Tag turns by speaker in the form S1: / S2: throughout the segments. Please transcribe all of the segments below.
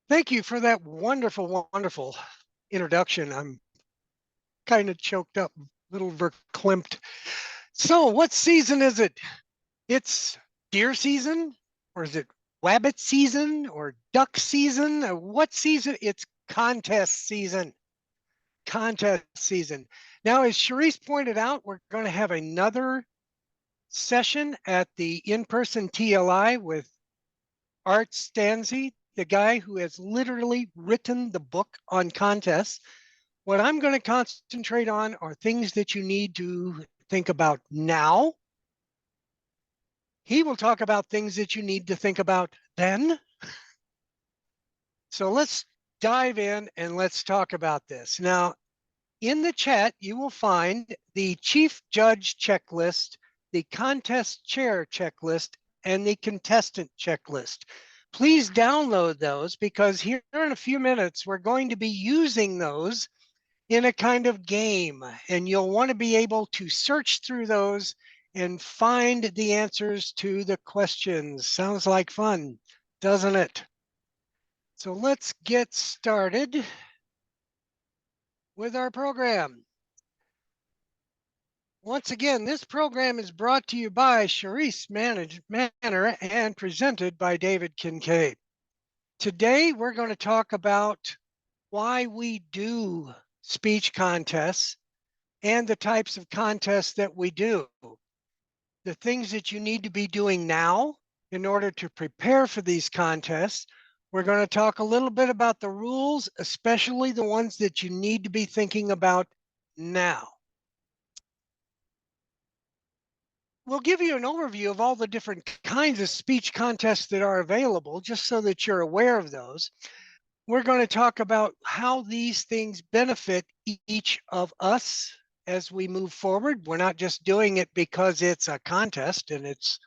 S1: Thank you for that wonderful, wonderful introduction. I'm kind of choked up, a little verklempt. So, what season is it? It's deer season, or is it wabbit season, or duck season? What season? It's contest season. Contest season. Now, as Charisse pointed out, we're going to have another session at the in-person TLI with Art Stanzi, the guy who has literally written the book on contests. What I'm going to concentrate on are things that you need to think about now. He will talk about things that you need to think about then. So let's dive in and let's talk about this. Now, in the chat, you will find the chief judge checklist, the contest chair checklist, and the contestant checklist. Please download those because here in a few minutes, we're going to be using those in a kind of game, and you'll want to be able to search through those and find the answers to the questions. Sounds like fun, doesn't it? So let's get started with our program. Once again, this program is brought to you by Charisse Manor and presented by David Kincade. Today, we're going to talk about why we do speech contests and the types of contests that we do. The things that you need to be doing now in order to prepare for these contests. We're going to talk a little bit about the rules, especially the ones that you need to be thinking about now. We'll give you an overview of all the different kinds of speech contests that are available, just so that you're aware of those. We're going to talk about how these things benefit each of us as we move forward. We're not just doing it because it's a contest and it's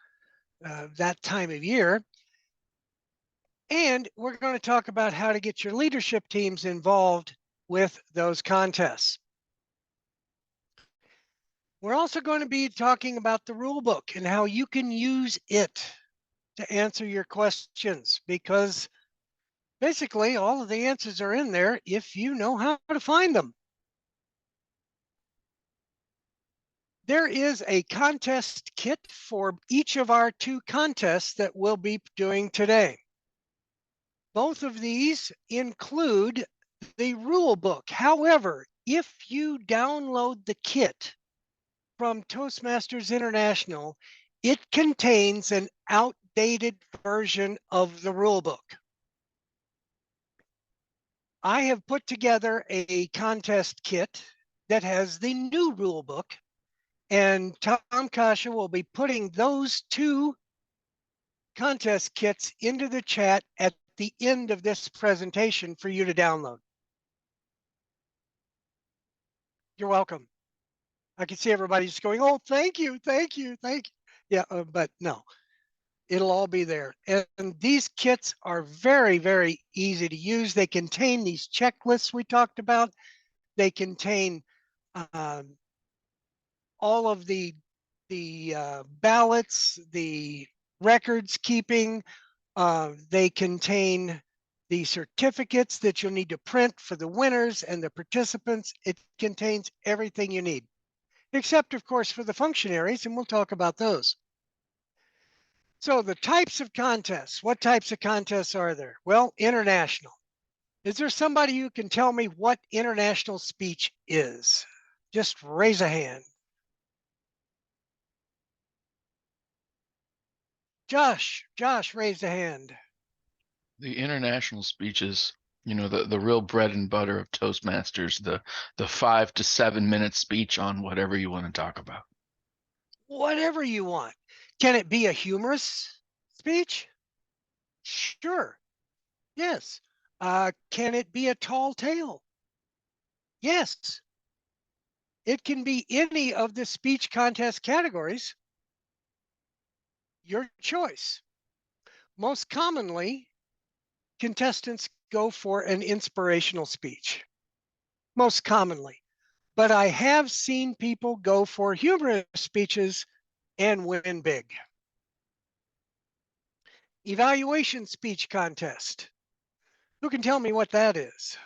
S1: that time of year. And we're going to talk about how to get your leadership teams involved with those contests. We're also going to be talking about the rule book and how you can use it to answer your questions, because basically all of the answers are in there if you know how to find them. There is a contest kit for each of our two contests that we'll be doing today. Both of these include the rule book. However, if you download the kit from Toastmasters International, it contains an outdated version of the rule book. I have put together a contest kit that has the new rule book, and Tom Kasha will be putting those two contest kits into the chat at the end of this presentation for you to download. You're welcome. I can see everybody just going, oh, thank you, thank you, thank you. Yeah, but no, it'll all be there. And these kits are very, very easy to use. They contain these checklists we talked about. They contain all of the ballots, the records keeping. They contain the certificates that you'll need to print for the winners and the participants. It contains everything you need, except of course for the functionaries, and we'll talk about those. So the types of contests, what types of contests are there? Well, international. Is there somebody who can tell me what international speech is? Just raise a hand. Josh raised a hand.
S2: The international speeches, you know, the real bread and butter of Toastmasters, the 5 to 7 minute speech on whatever you want to talk about.
S1: Whatever you want. Can it be a humorous speech? Sure. Yes. Can it be a tall tale? Yes. It can be any of the speech contest categories. Your choice. Most commonly, contestants go for an inspirational speech. Most commonly. But I have seen people go for humorous speeches and win big. Evaluation speech contest. Who can tell me what that is?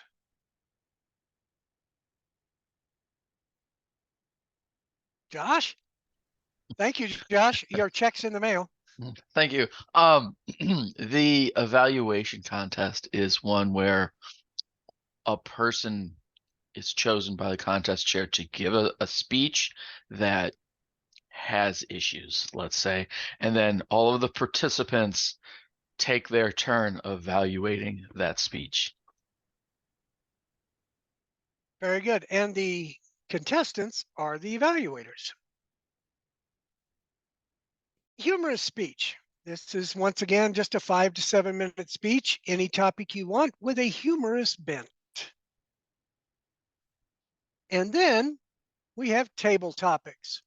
S1: Josh? Thank you, Josh. Your check's in the mail.
S2: Thank you. The evaluation contest is one where a person is chosen by the contest chair to give a speech that has issues, let's say, and then all of the participants take their turn evaluating that speech.
S1: Very good. And the contestants are the evaluators. Humorous speech. This is once again just a 5 to 7 minute speech, any topic you want with a humorous bent. And then we have table topics.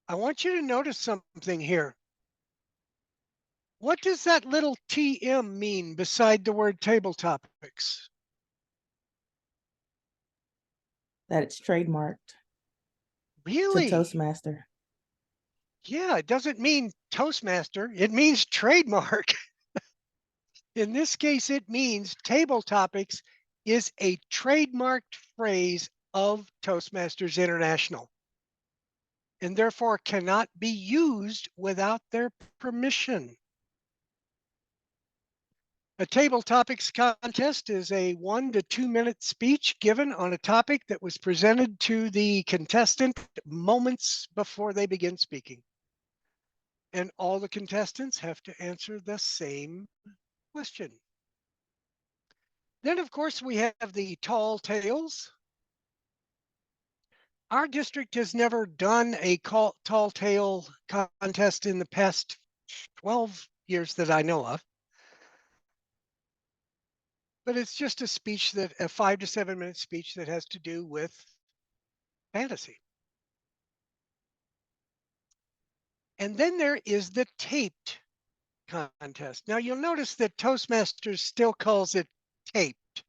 S1: I want you to notice something here. What does that little TM mean beside the word table topics?
S3: That it's trademarked to
S1: Really?
S3: Toastmaster.
S1: Yeah, it doesn't mean Toastmaster, it means trademark. In this case, it means table topics is a trademarked phrase of Toastmasters International and therefore cannot be used without their permission. A table topics contest is a 1 to 2 minute speech given on a topic that was presented to the contestant moments before they begin speaking. And all the contestants have to answer the same question. Then, of course, we have the tall tales. Our district has never done a tall tale contest in the past 12 years that I know of. But it's just a speech that a 5 to 7 minute speech that has to do with fantasy. And then there is the taped contest. Now you'll notice that Toastmasters still calls it taped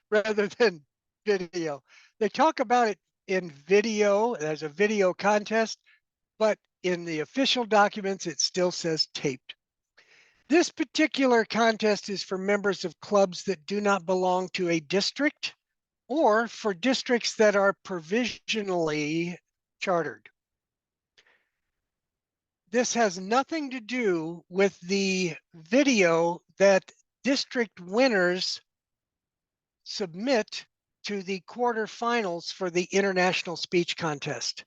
S1: rather than video. They talk about it in video as a video contest, but in the official documents, it still says taped. This particular contest is for members of clubs that do not belong to a district or for districts that are provisionally chartered. This has nothing to do with the video that district winners submit to the quarterfinals for the International Speech Contest.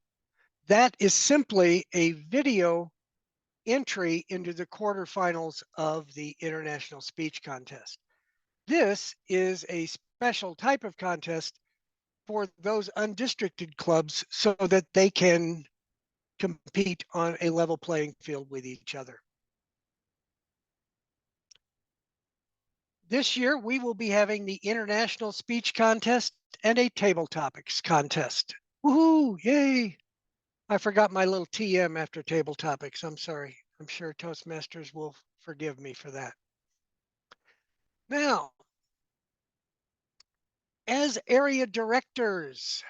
S1: That is simply a video entry into the quarterfinals of the International Speech Contest. This is a special type of contest for those undistricted clubs so that they can compete on a level playing field with each other. This year, we will be having the International Speech Contest and a Table Topics Contest. Woohoo! Yay! I forgot my little TM after Table Topics. I'm sorry. I'm sure Toastmasters will forgive me for that. Now, as area directors,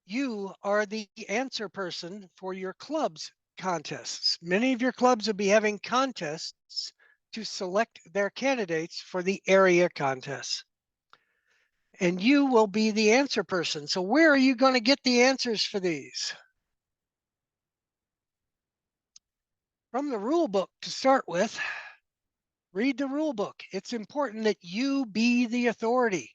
S1: you are the answer person for your club's contests. Many of your clubs will be having contests to select their candidates for the area contests. And you will be the answer person. So where are you going to get the answers for these? From the rule book to start with. Read the rule book. It's important that you be the authority.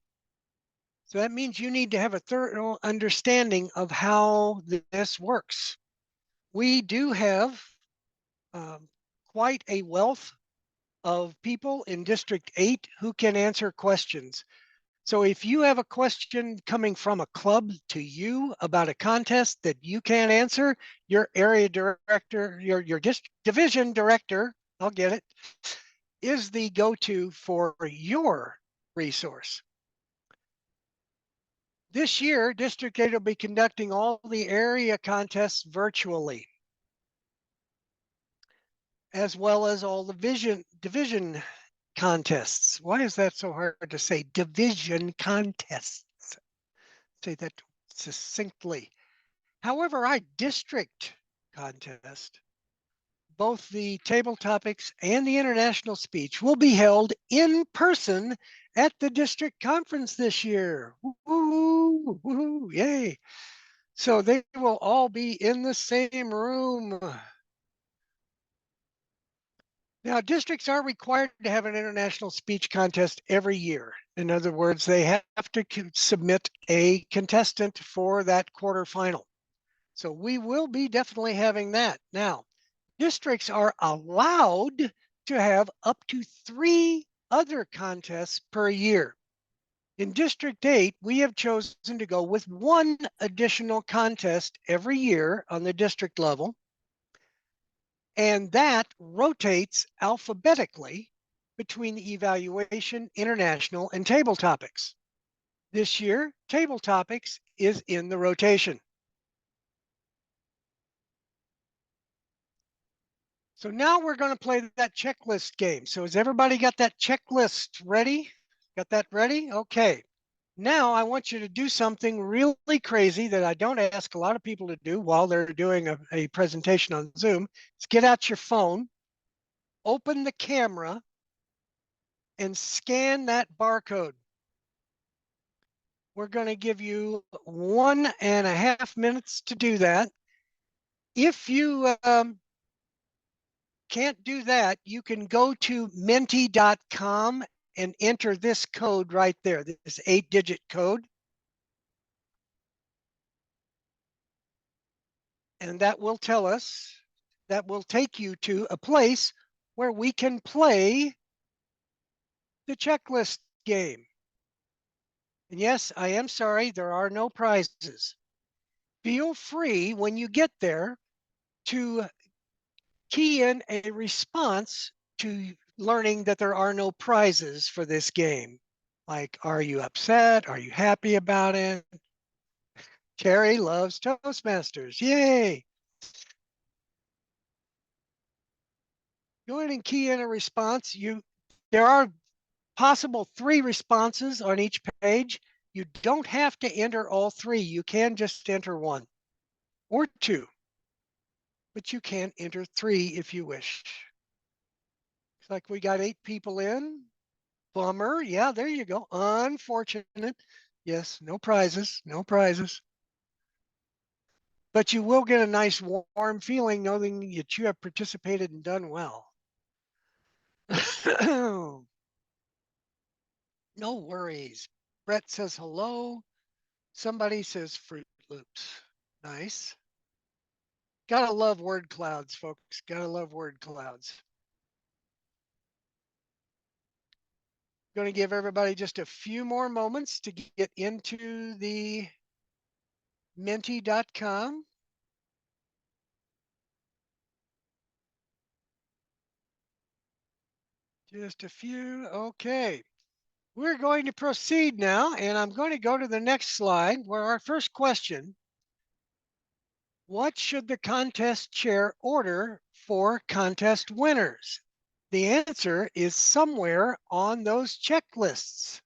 S1: So that means you need to have a thorough understanding of how this works. We do have quite a wealth of people in District 8 who can answer questions. So if you have a question coming from a club to you about a contest that you can't answer, your area director, your division director, I'll get it, is the go-to for your resource. This year, District 8 will be conducting all the area contests virtually, as well as all the division contests. Why is that so hard to say? Division contests. Say that succinctly. However, our district contest, both the table topics and the international speech will be held in person at the district conference this year. Woo-hoo, woo-hoo, yay. So they will all be in the same room. Now, districts are required to have an international speech contest every year. In other words, they have to submit a contestant for that quarterfinal. So we will be definitely having that. Now, districts are allowed to have up to 3 other contests per year. In District 8, we have chosen to go with 1 additional contest every year on the district level. And that rotates alphabetically between the evaluation, international, and table topics. This year, table topics is in the rotation. So now we're going to play that checklist game. So has everybody got that checklist ready? Got that ready? Okay. Now I want you to do something really crazy that I don't ask a lot of people to do while they're doing a presentation on Zoom. Is get out your phone, open the camera, and scan that barcode. We're going to give you 1.5 minutes to do that. If you can't do that, you can go to menti.com and enter this code right there, this 8-digit code. And that will tell us, that will take you to a place where we can play the checklist game. And yes, I am sorry, there are no prizes. Feel free when you get there to key in a response to learning that there are no prizes for this game. Like, are you upset? Are you happy about it? Terry loves Toastmasters. Yay. Go ahead and key in a response. There are possible 3 responses on each page. You don't have to enter all 3. You can just enter 1 or 2, but you can enter 3 if you wish. Looks like we got 8 people in. Bummer. Yeah, there you go. Unfortunate. Yes, no prizes, no prizes. But you will get a nice warm feeling knowing that you have participated and done well. No worries. Brett says hello. Somebody says Fruit Loops. Nice. Gotta love word clouds, folks. Gotta love word clouds. Going to give everybody just a few more moments to get into the menti.com. Just a few. Okay. We're going to proceed now, and I'm going to go to the next slide where our first question, what should the contest chair order for contest winners? The answer is somewhere on those checklists.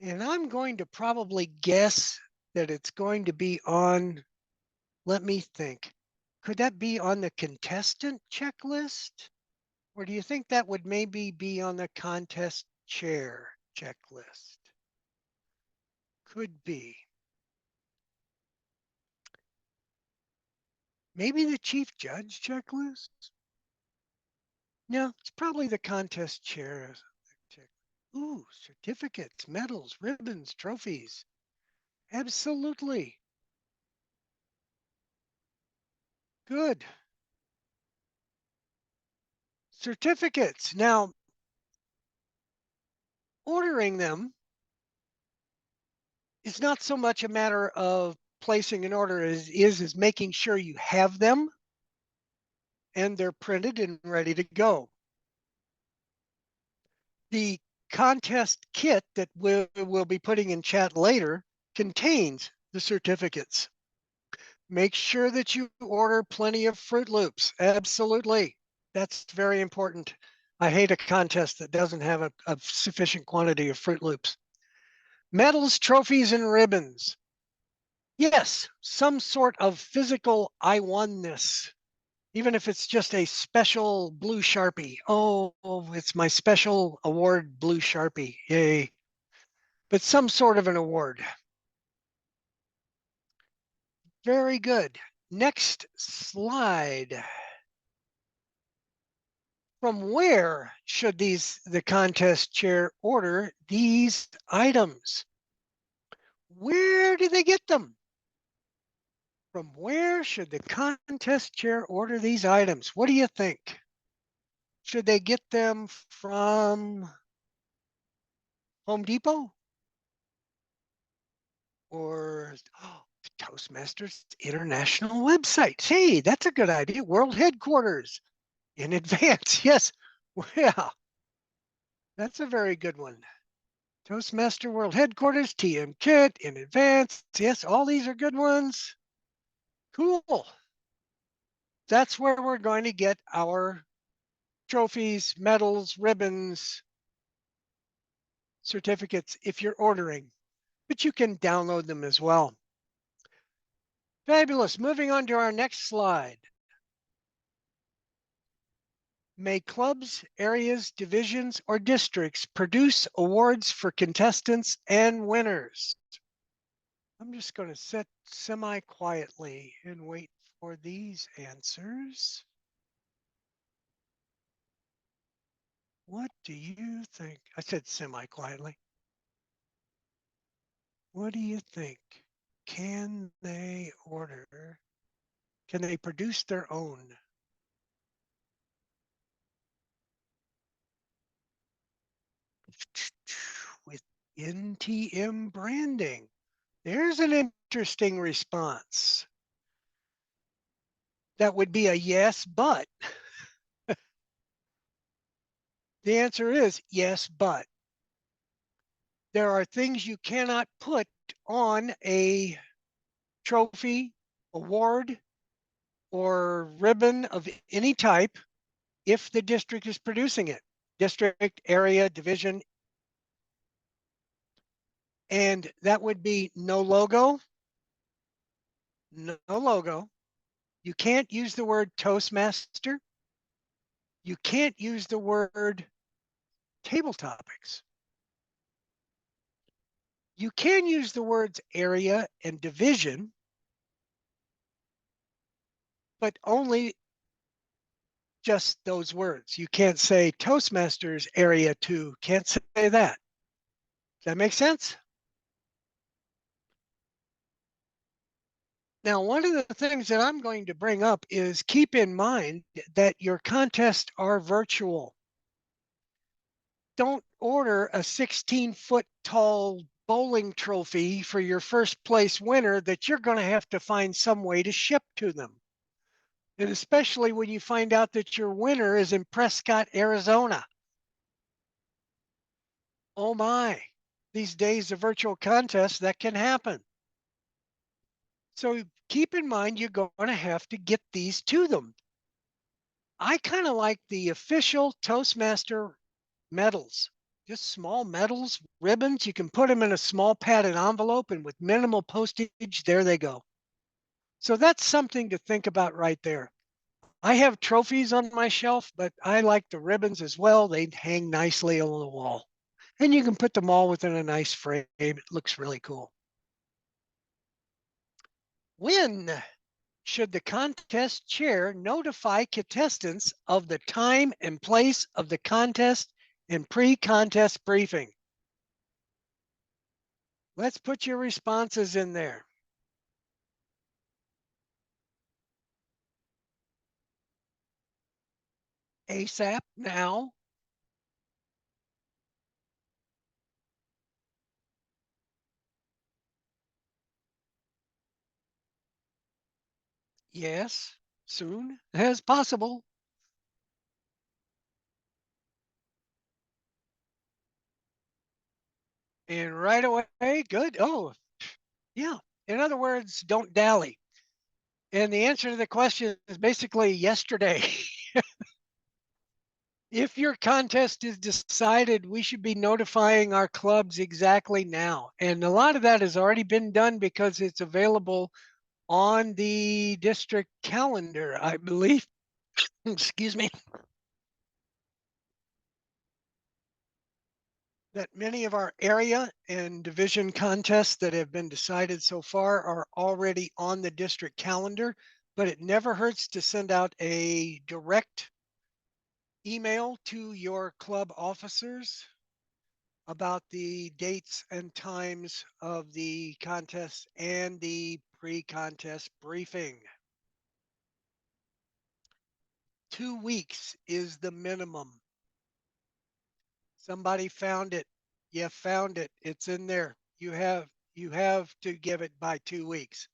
S1: And I'm going to probably guess that it's going to be on, let me think. Could that be on the contestant checklist? Or do you think that would maybe be on the contest chair checklist? Could be. Maybe the chief judge checklist? No, it's probably the contest chair. Ooh, certificates, medals, ribbons, trophies. Absolutely. Good. Certificates. Now, ordering them is not so much a matter of placing an order as is making sure you have them and they're printed and ready to go. The contest kit that we'll be putting in chat later contains the certificates. Make sure that you order plenty of Fruit Loops. Absolutely. That's very important. I hate a contest that doesn't have a sufficient quantity of Fruit Loops. Medals, trophies, and ribbons. Yes, some sort of physical I wonness, even if it's just a special blue Sharpie. Oh, it's my special award blue Sharpie. Yay. But some sort of an award. Very good. Next slide. From where should the contest chair order these items? Where do they get them? From where should the contest chair order these items? What do you think? Should they get them from Home Depot or Toastmasters International website? Hey, that's a good idea. World headquarters in advance. Yes. Well, that's a very good one. Toastmaster World Headquarters, TM Kit in advance. Yes, all these are good ones. Cool. That's where we're going to get our trophies, medals, ribbons, certificates if you're ordering, but you can download them as well. Fabulous. Moving on to our next slide. May clubs, areas, divisions, or districts produce awards for contestants and winners? I'm just going to sit semi-quietly and wait for these answers. What do you think? I said semi-quietly. What do you think? Can they order? Can they produce their own? With NTM branding? There's an interesting response. That would be a yes, but. The answer is yes, but. There are things you cannot put on a trophy, award, or ribbon of any type if the district is producing it. District, area, division. And that would be no logo. No logo. You can't use the word Toastmaster. You can't use the word table topics. You can use the words area and division, but only just those words. You can't say Toastmasters area 2. Can't say that. Does that make sense? Now, one of the things that I'm going to bring up is keep in mind that your contests are virtual. Don't order a 16-foot tall bowling trophy for your first place winner that you're going to have to find some way to ship to them. And especially when you find out that your winner is in Prescott, Arizona. Oh my, these days of virtual contests, that can happen. So keep in mind, you're going to have to get these to them. I kind of like the official Toastmaster medals, just small medals, ribbons. You can put them in a small padded envelope and with minimal postage, there they go. So that's something to think about right there. I have trophies on my shelf, but I like the ribbons as well. They hang nicely on the wall. And you can put them all within a nice frame. It looks really cool. When should the contest chair notify contestants of the time and place of the contest and pre-contest briefing? Let's put your responses in there. ASAP now. Yes, soon as possible. And right away, good. Oh, yeah. In other words, don't dally. And the answer to the question is basically yesterday. If your contest is decided, we should be notifying our clubs exactly now. And a lot of that has already been done because it's available on the district calendar, I believe. Excuse me. That many of our area and division contests that have been decided so far are already on the district calendar, but it never hurts to send out a direct email to your club officers about the dates and times of the contest and the pre-contest briefing. 2 weeks is the minimum. Somebody found it. You found it. It's in there. You have to give it by 2 weeks.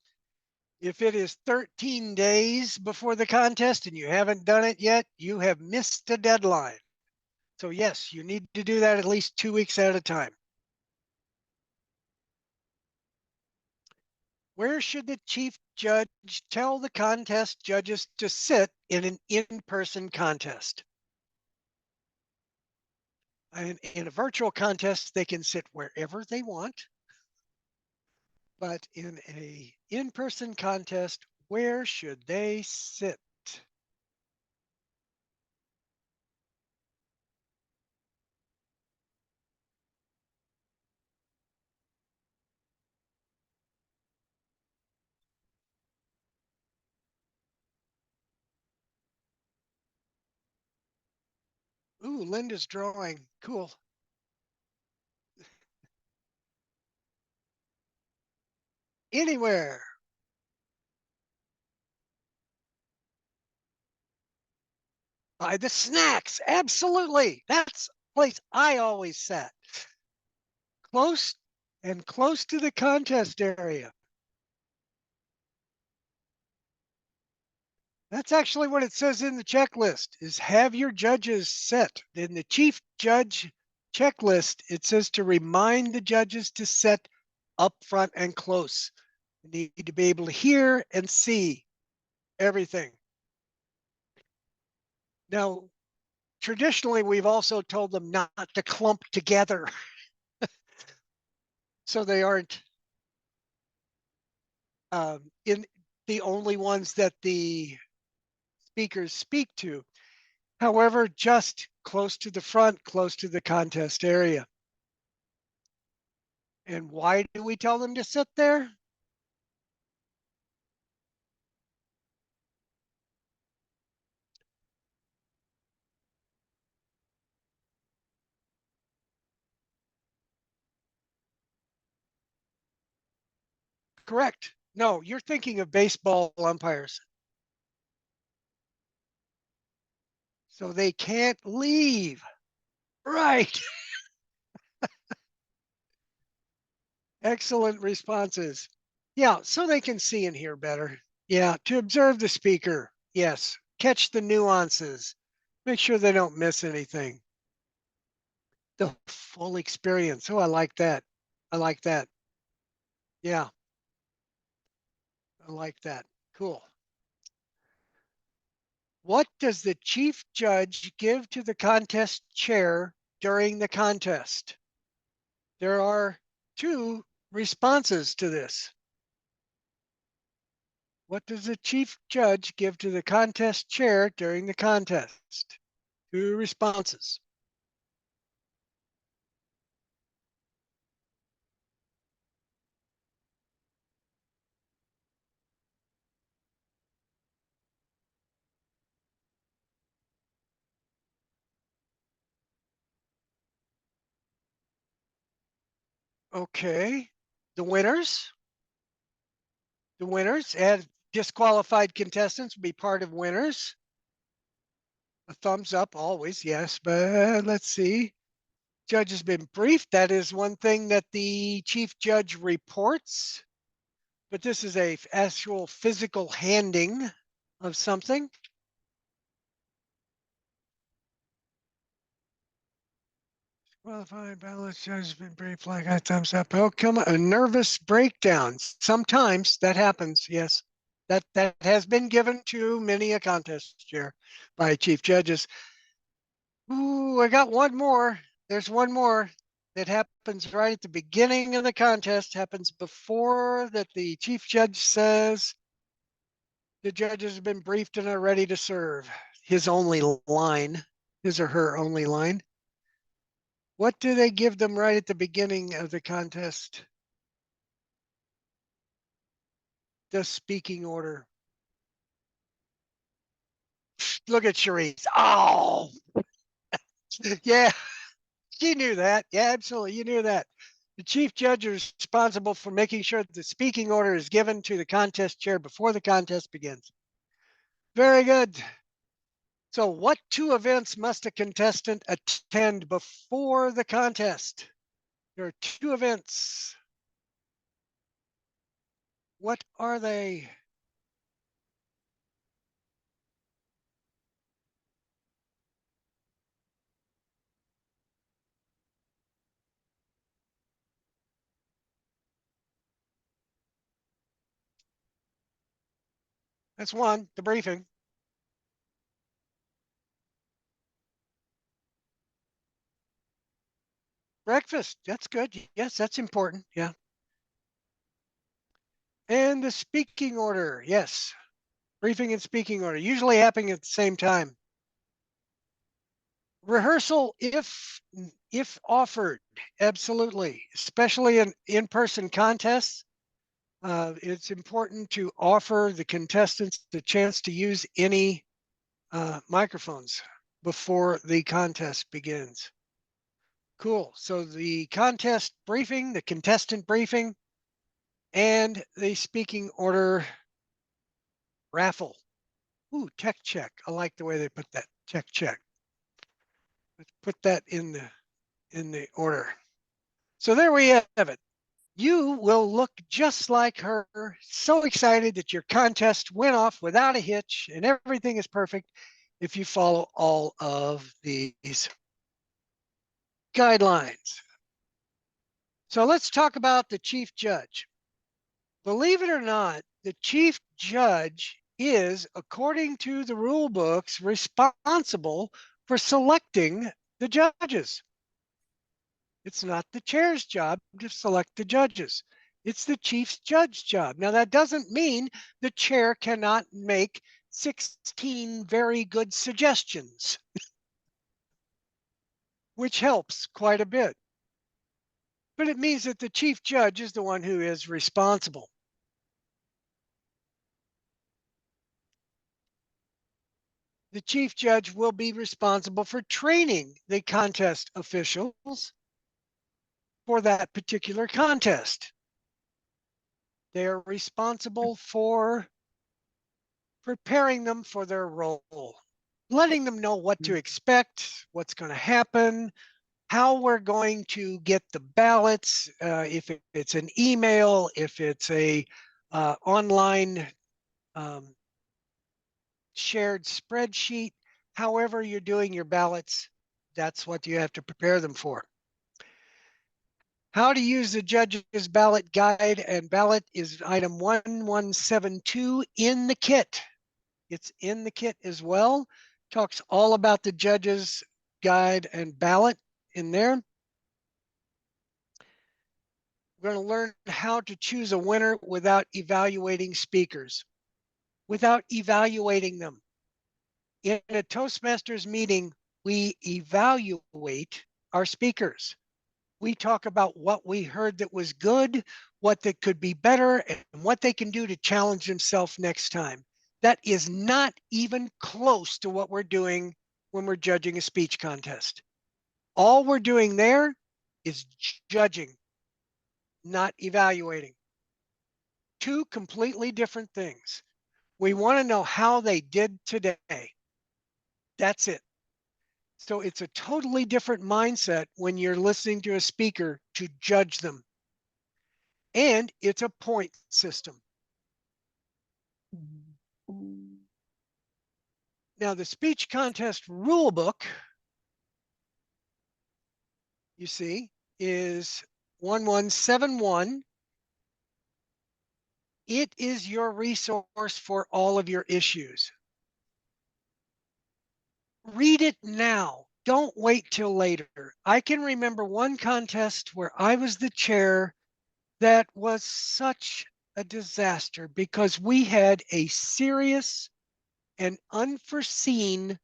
S1: If it is 13 days before the contest and you haven't done it yet, you have missed the deadline. So yes, you need to do that at least 2 weeks at a time. Where should the chief judge tell the contest judges to sit in an in-person contest? In a virtual contest, they can sit wherever they want. But in a in-person contest, where should they sit? Ooh, Linda's drawing. Cool. Anywhere. By the snacks. Absolutely. That's the place I always sat. Close close to the contest area. That's actually what it says in the checklist is have your judges set. In the chief judge checklist, it says to remind the judges to set up front and close. You need to be able to hear and see everything. Now, traditionally, we've also told them not to clump together so they aren't in the only ones that the speakers speak to. However, just close to the front, close to the contest area. And why do we tell them to sit there? Correct. No, you're thinking of baseball umpires. So they can't leave. Right. Excellent responses. Yeah, so they can see and hear better. Yeah, to observe the speaker. Yes. Catch the nuances. Make sure they don't miss anything. The full experience. Oh, I like that. I like that. Yeah, I like that. Cool. What does the chief judge give to the contest chair during the contest? There are two responses to this. What does the chief judge give to the contest chair during the contest? Two responses. Okay. The winners. The winners and disqualified contestants will be part of winners. A thumbs up always, yes, but let's see. Judge has been briefed. That is one thing that the chief judge reports, but this is a actual physical handing of something. Qualified balance judge has been briefed, like I thumbs up. Oh, come on, a nervous breakdown. Sometimes that happens, yes. That has been given to many a contest chair by chief judges. Ooh, I got one more. There's one more that happens right at the beginning of the contest, happens before that the chief judge says the judges have been briefed and are ready to serve. His only line, his or her only line. What do they give them right at the beginning of the contest? The speaking order. Look at Cherise. Oh, yeah, you knew that. Yeah, absolutely. You knew that. The chief judge is responsible for making sure that the speaking order is given to the contest chair before the contest begins. Very good. So what two events must a contestant attend before the contest? There are two events. What are they? That's one, the briefing. Breakfast, that's good. Yes, that's important. Yeah. And the speaking order, yes. Briefing and speaking order, usually happening at the same time. Rehearsal, if offered, absolutely, especially in in-person contests. It's important to offer the contestants the chance to use any microphones before the contest begins. Cool. So the contest briefing, the contestant briefing, and the speaking order raffle. Ooh, tech check. I like the way they put that. Tech check. Let's put that in the order. So there we have it. You will look just like her, so excited that your contest went off without a hitch and everything is perfect if you follow all of these guidelines. So let's talk about the chief judge. Believe it or not, the chief judge is, according to the rule books, responsible for selecting the judges. It's not the chair's job to select the judges. It's the chief judge's job. Now, that doesn't mean the chair cannot make 16 very good suggestions, which helps quite a bit. But it means that the chief judge is the one who is responsible. The chief judge will be responsible for training the contest officials for that particular contest. They are responsible for preparing them for their role, letting them know what to expect, what's going to happen, how we're going to get the ballots, if it's an email, if it's a online shared spreadsheet, however you're doing your ballots, that's what you have to prepare them for. How to use the judge's ballot guide and ballot is item 1172 in the kit. It's in the kit as well. Talks all about the judge's guide and ballot in there. We're going to learn how to choose a winner without evaluating speakers, without evaluating them. In a Toastmasters meeting, we evaluate our speakers. We talk about what we heard that was good, what that could be better, and what they can do to challenge themselves next time. That is not even close to what we're doing when we're judging a speech contest. All we're doing there is judging, not evaluating. Two completely different things. We want to know how they did today. That's it. So it's a totally different mindset when you're listening to a speaker to judge them. And it's a point system. Now, the speech contest rule book, you see, is 1171. It is your resource for all of your issues. Read it now. don't wait till later. I can remember one contest where I was the chair that was such a disaster because we had a serious and unforeseen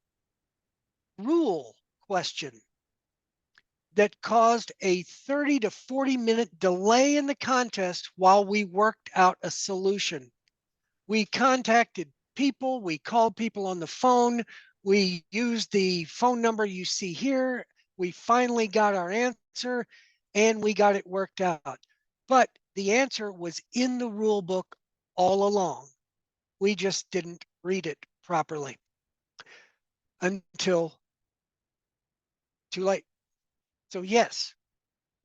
S1: rule question that caused a 30 to 40-minute delay in the contest while we worked out a solution. We contacted people, we called people on the phone, we used the phone number you see here. We finally got our answer and we got it worked out. But the answer was in the rule book all along. We just didn't read it properly until too late. So yes,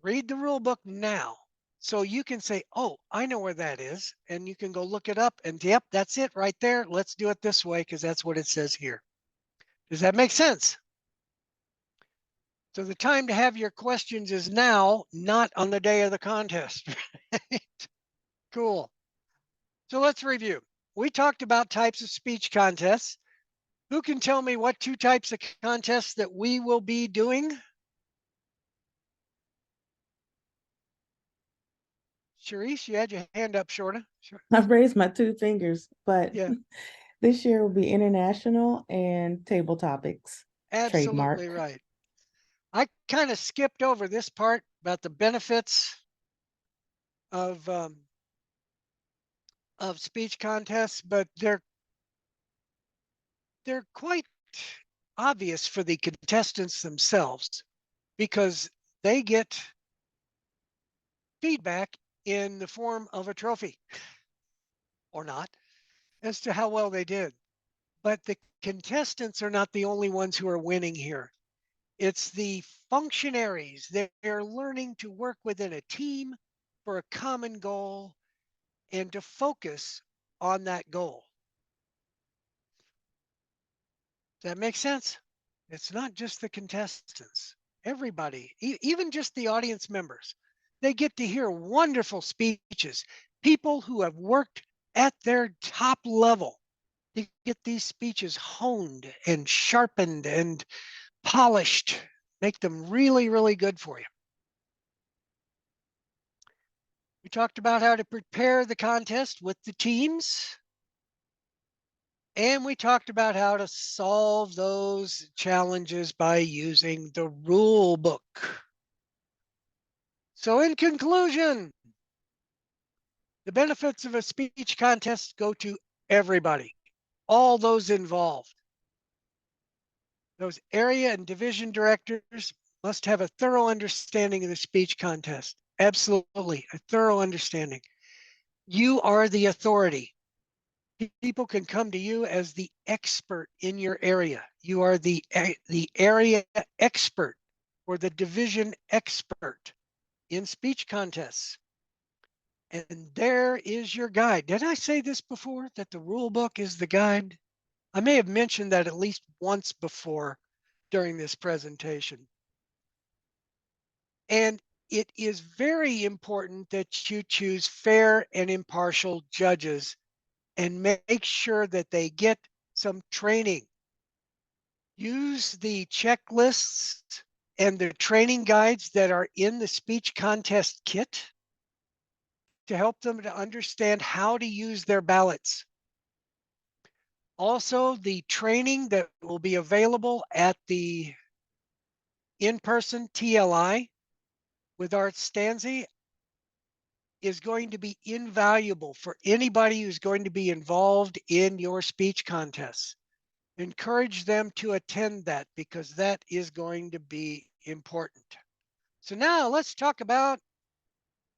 S1: read the rule book now. So you can say, oh, I know where that is. And you can go look it up and yep, that's it right there. Let's do it this way because that's what it says here. Does that make sense? So the time to have your questions is now, not on the day of the contest. Cool. So let's review. We talked about types of speech contests. Who can tell me what two types of contests that we will be doing? Sharice, you had your hand up, Shorta. Sure.
S3: I've raised my two fingers, but
S1: Yeah,
S3: this year will be international and table topics.
S1: absolutely
S3: Trademark.
S1: right. I kind of skipped over this part about the benefits of speech contests, but they're quite obvious for the contestants themselves because they get feedback in the form of a trophy or not as to how well they did. But the contestants are not the only ones who are winning here. It's the functionaries. They're learning to work within a team for a common goal and to focus on that goal. Does that make sense? It's not just the contestants. Everybody, even just the audience members, they get to hear wonderful speeches. People who have worked at their top level to get these speeches honed and sharpened and polished, make them really, really good for you. We talked about how to prepare the contest with the teams. And we talked about how to solve those challenges by using the rule book. So in conclusion, the benefits of a speech contest go to everybody, all those involved. Those area and division directors must have a thorough understanding of the speech contest. Absolutely, a thorough understanding. You are the authority. People can come to you as the expert in your area. You are the area expert or the division expert in speech contests. And there is your guide. Did I say this before, that the rule book is the guide? I may have mentioned that at least once before during this presentation. And it is very important that you choose fair and impartial judges and make sure that they get some training. Use the checklists and the training guides that are in the speech contest kit to help them to understand how to use their ballots. Also, the training that will be available at the in-person TLI with Art Stanzi is going to be invaluable for anybody who's going to be involved in your speech contests. Encourage them to attend that because that is going to be important. So now let's talk about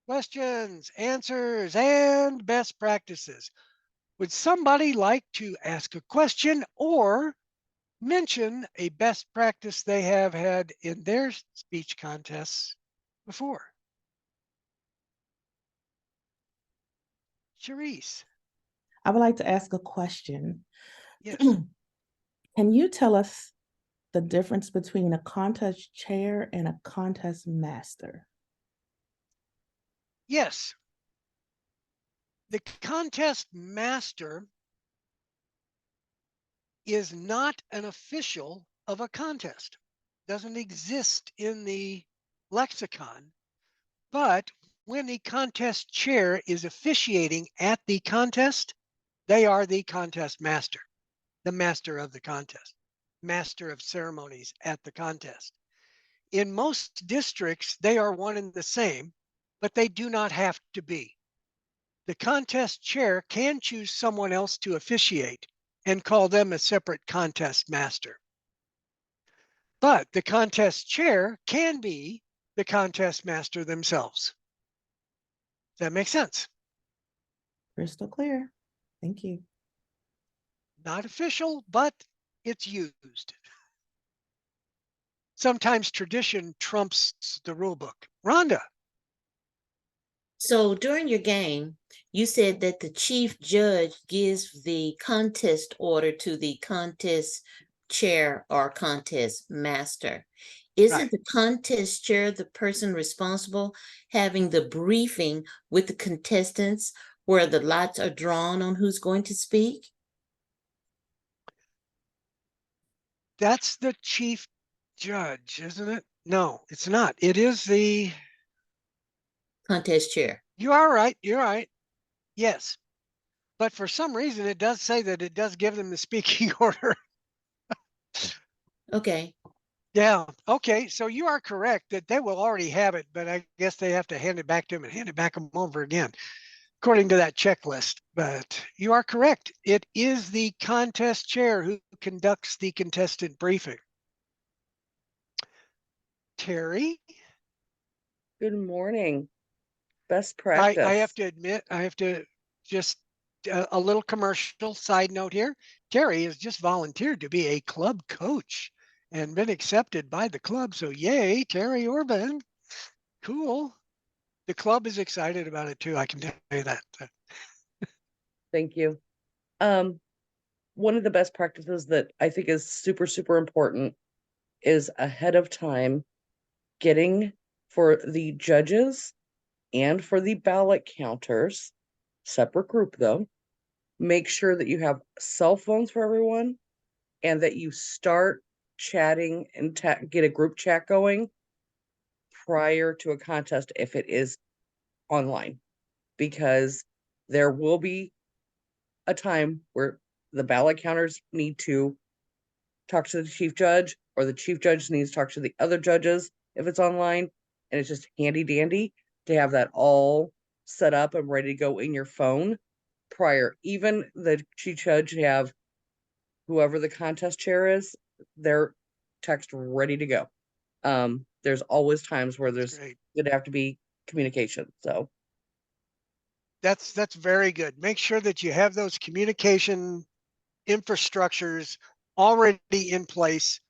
S1: questions, answers, and best practices. Would somebody like to ask a question or mention a best practice they have had in their speech contests before? Charisse,
S3: I would like to ask a question.
S1: yes.
S3: Can you tell us the difference between a contest chair and a contest master?
S1: Yes. The contest master is not an official of a contest. doesn't exist in the lexicon. But when the contest chair is officiating at the contest, they are the contest master, the master of the contest, master of ceremonies at the contest. In most districts, they are one and the same, but they do not have to be. The contest chair can choose someone else to officiate and call them a separate contest master. But the contest chair can be the contest master themselves. Does that make sense?
S3: Crystal clear. Thank you.
S1: Not official, but it's used. Sometimes tradition trumps the rule book. Rhonda.
S4: So during your game, you said that the chief judge gives the contest order to the contest chair or contest master. Isn't
S1: Right.
S4: the contest chair the person responsible having the briefing with the contestants where the lots are drawn on who's going to speak?
S1: That's the chief judge, isn't it? No, it's not. It is the.
S4: Contest chair.
S1: You are right. You're right. Yes. But for some reason, it does say that it does give them the speaking order.
S4: Okay.
S1: Yeah. Okay. So you are correct that they will already have it, but I guess they have to hand it back to them and hand it back them over again, according to that checklist. But you are correct. It is the contest chair who conducts the contestant briefing. Terry?
S5: Good morning. Best
S1: I
S5: practice.
S1: have to admit, I have to just a little commercial side note here. Terry has just volunteered to be a club coach and been accepted by the club. So yay, Terry Orban. Cool. The club is excited about it too. I can tell you that.
S5: Thank you. One of the best practices that I think is super, super important is ahead of time getting for the judges and for the ballot counters, separate group though, make sure that you have cell phones for everyone and that you start chatting and get a group chat going prior to a contest if it is online, because there will be a time where the ballot counters need to talk to the chief judge, or the chief judge needs to talk to the other judges if it's online, and it's just handy dandy to have that all set up and ready to go in your phone prior. Even the chief judge have whoever the contest chair is, their text ready to go. There's always times where there's
S1: Great.
S5: gonna have to be communication. So
S1: That's very good. Make sure that you have those communication infrastructures already in place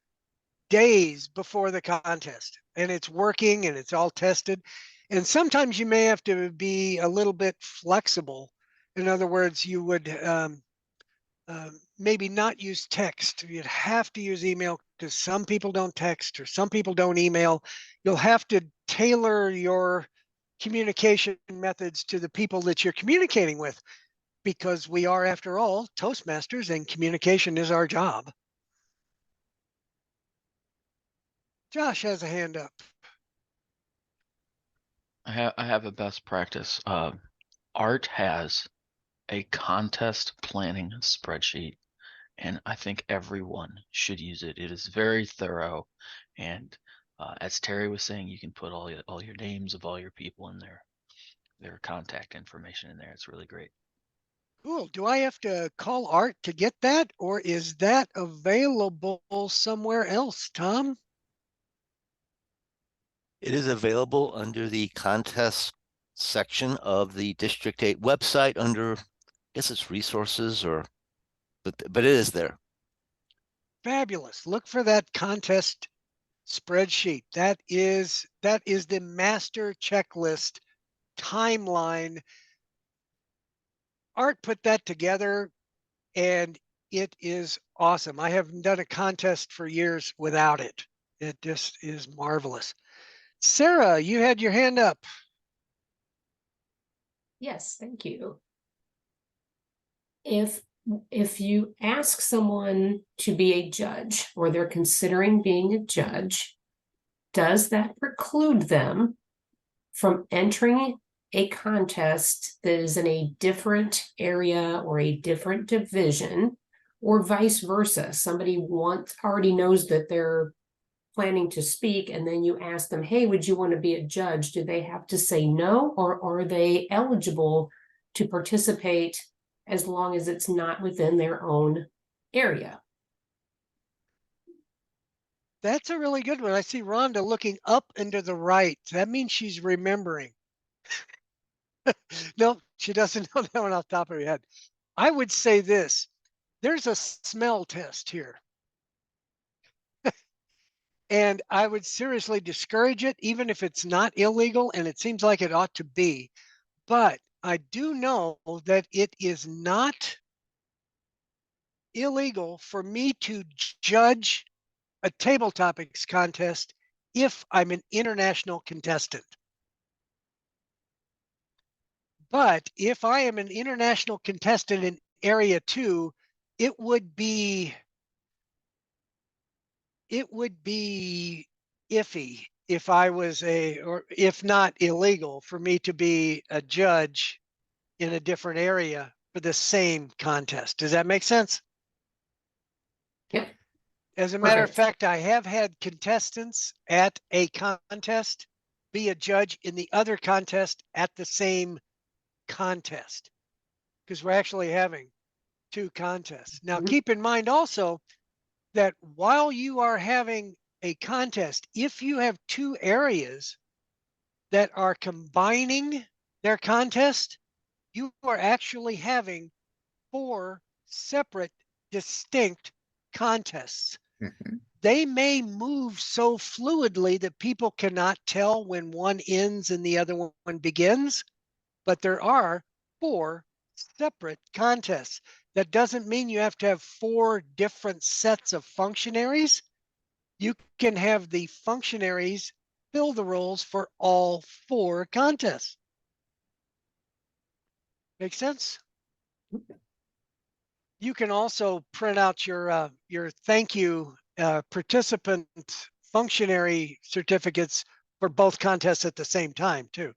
S1: days before the contest, and it's working and it's all tested. And sometimes you may have to be a little bit flexible. In other words, you would maybe not use text. You'd have to use email because some people don't text or some people don't email. You'll have to tailor your communication methods to the people that you're communicating with, because we are, after all, Toastmasters and communication is our job. Josh has a hand up.
S2: I have a best practice. Art has a contest planning spreadsheet, and I think everyone should use it. It is very thorough, and as Terry was saying, you can put all your names of all your people in there, their contact information in there. It's really great.
S1: Cool. Do I have to call Art to get that, or is that available somewhere else, Tom?
S6: It is available under the contest section of the District 8 website under, I guess it's resources, or, but it is there.
S1: Fabulous. Look for that contest spreadsheet. That is the master checklist timeline. Art put that together and it is awesome. I haven't done a contest for years without it. It just is marvelous. Sarah, you had your hand up.
S7: Yes, thank you. If if you ask someone to be a judge or they're considering being a judge, does that preclude them from entering a contest that is in a different area or a different division, or vice versa? Somebody already knows that they're planning to speak, and then you ask them, hey, would you want to be a judge? Do they have to say no, or are they eligible to participate as long as it's not within their own area?
S1: That's a really good one. I see Rhonda looking up and to the right. That means she's remembering. No, she doesn't know that one off the top of her head. I would say this. There's a smell test here. And I would seriously discourage it, even if it's not illegal, and it seems like it ought to be. But I do know that it is not illegal for me to judge a table topics contest if I'm an international contestant. But if I am an international contestant in area 2, it would be iffy if I was or if not illegal, for me to be a judge in a different area for the same contest. Does that make sense?
S7: Yep.
S1: As a matter of
S7: Perfect.
S1: fact, I have had contestants at a contest be a judge in the other contest at the same contest, because we're actually having 2 contests. Now,
S7: Mhm.
S1: keep in mind also that while you are having a contest, if you have 2 areas that are combining their contest, you are actually having 4 separate, distinct contests.
S8: Mhm.
S1: They may move so fluidly that people cannot tell when one ends and the other one begins, but there are 4 separate contests. That doesn't mean you have to have 4 different sets of functionaries. You can have the functionaries fill the roles for all 4 contests. Make sense? You can also print out your thank you participant functionary certificates for both contests at the same time too.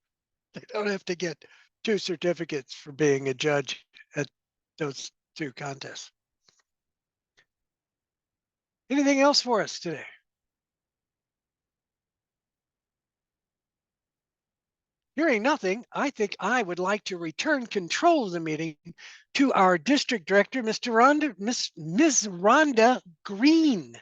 S1: They don't have to get 2 certificates for being a judge at those 2 contests. Anything else for us today? Hearing nothing, I think I would like to return control of the meeting to our district director, Ms. Rhonda Green.